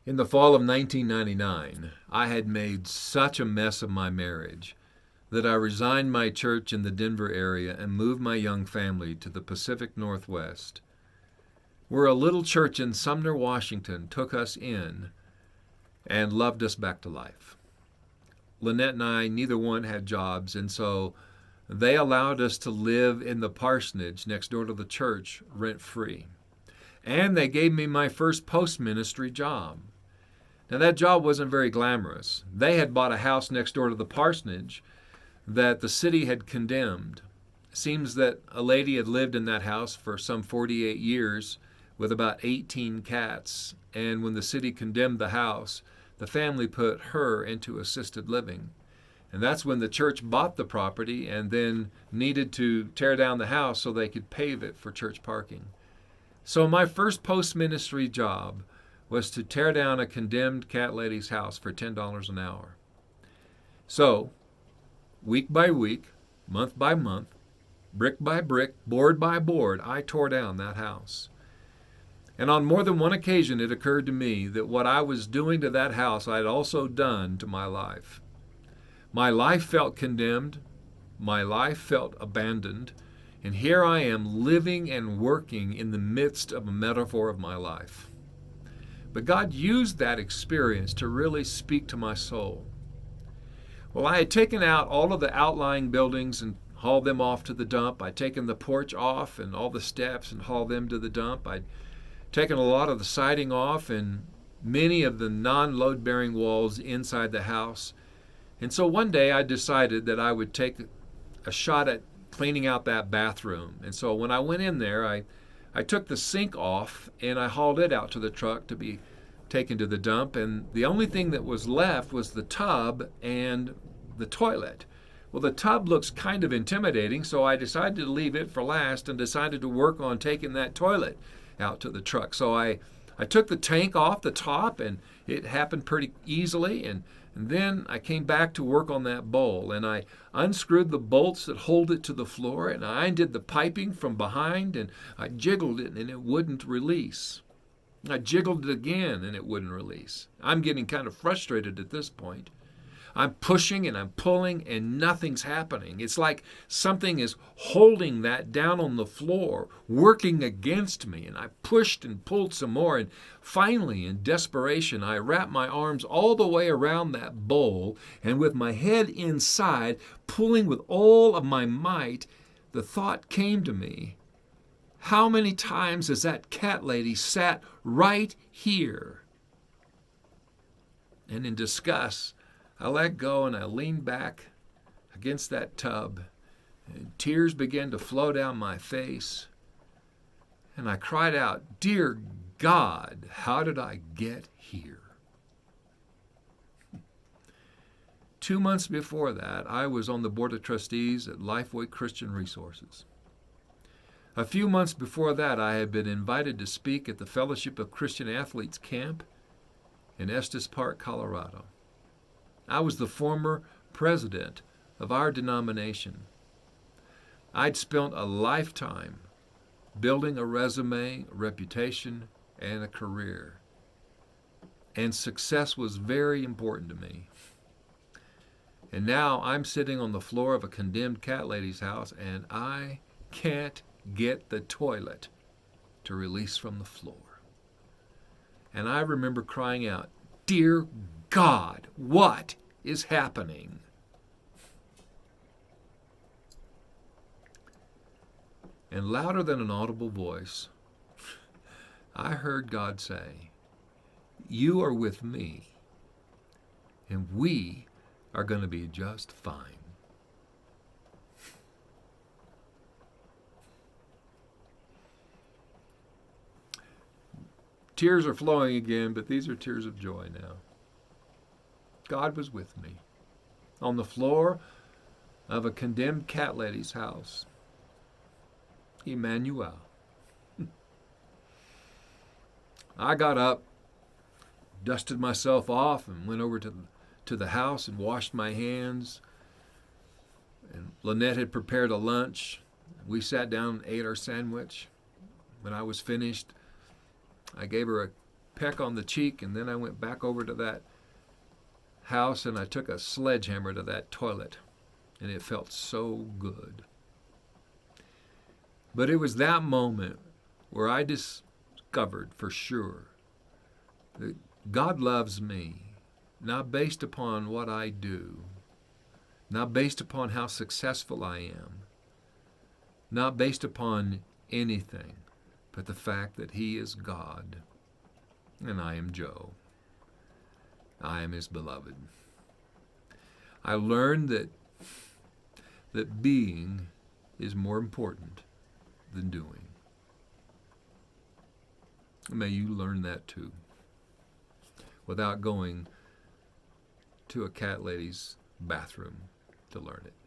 In the fall of 1999, I had made such a mess of my marriage that I resigned my church in the Denver area and moved my young family to the Pacific Northwest, where a little church in Sumner, Washington took us in and loved us back to life. Lynette and I, neither one had jobs, and so they allowed us to live in the parsonage next door to the church rent free. And they gave me my first post ministry job. Now, that job wasn't very glamorous. They had bought a house next door to the parsonage that the city had condemned. It seems that a lady had lived in that house for some 48 years with about 18 cats, and when the city condemned the house, the family put her into assisted living. And that's when the church bought the property and then needed to tear down the house so they could pave it for church parking. So my first post-ministry job was to tear down a condemned cat lady's house for $10 an hour. So, week by week, month by month, brick by brick, board by board, I tore down that house. And on more than one occasion, it occurred to me that what I was doing to that house, I had also done to my life. My life felt condemned. My life felt abandoned. And here I am living and working in the midst of a metaphor of my life. But God used that experience to really speak to my soul. Well, I had taken out all of the outlying buildings and hauled them off to the dump. I'd taken the porch off and all the steps and hauled them to the dump. I'd taken a lot of the siding off and many of the non-load-bearing walls inside the house. And so one day I decided that I would take a shot at cleaning out that bathroom. And so when I went in there, I took the sink off and I hauled it out to the truck to be taken to the dump. And the only thing that was left was the tub and the toilet. Well, the tub looks kind of intimidating, so I decided to leave it for last and decided to work on taking that toilet out to the truck. So I took the tank off the top, and it happened pretty easily. And then I came back to work on that bowl, and I unscrewed the bolts that hold it to the floor, and I undid the piping from behind, and I jiggled it, and it wouldn't release. I jiggled it again, and it wouldn't release. I'm getting kind of frustrated at this point. I'm pushing and I'm pulling and nothing's happening. It's like something is holding that down on the floor, working against me. And I pushed and pulled some more. And finally, in desperation, I wrapped my arms all the way around that bowl. And with my head inside, pulling with all of my might, the thought came to me, how many times has that cat lady sat right here? And in disgust, I let go and I leaned back against that tub, and tears began to flow down my face. And I cried out, "Dear God, how did I get here?" 2 months before that, I was on the board of trustees at Lifeway Christian Resources. A few months before that, I had been invited to speak at the Fellowship of Christian Athletes camp in Estes Park, Colorado. I was the former president of our denomination. I'd spent a lifetime building a resume, a reputation, and a career. And success was very important to me. And now I'm sitting on the floor of a condemned cat lady's house, and I can't get the toilet to release from the floor. And I remember crying out, "Dear God, what is happening?" And louder than an audible voice, I heard God say, "You are with me, and we are going to be just fine." Tears are flowing again, but these are tears of joy now. God was with me on the floor of a condemned cat lady's house. Emmanuel. I got up, dusted myself off, and went over to the house and washed my hands. And Lynette had prepared a lunch. We sat down and ate our sandwich. When I was finished, I gave her a peck on the cheek, and then I went back over to that house and I took a sledgehammer to that toilet, and it felt so good. But it was that moment where I discovered for sure that God loves me, not based upon what I do, not based upon how successful I am, not based upon anything, but the fact that He is God and I am Joe. I am His beloved. I learned that being is more important than doing. May you learn that too, without going to a cat lady's bathroom to learn it.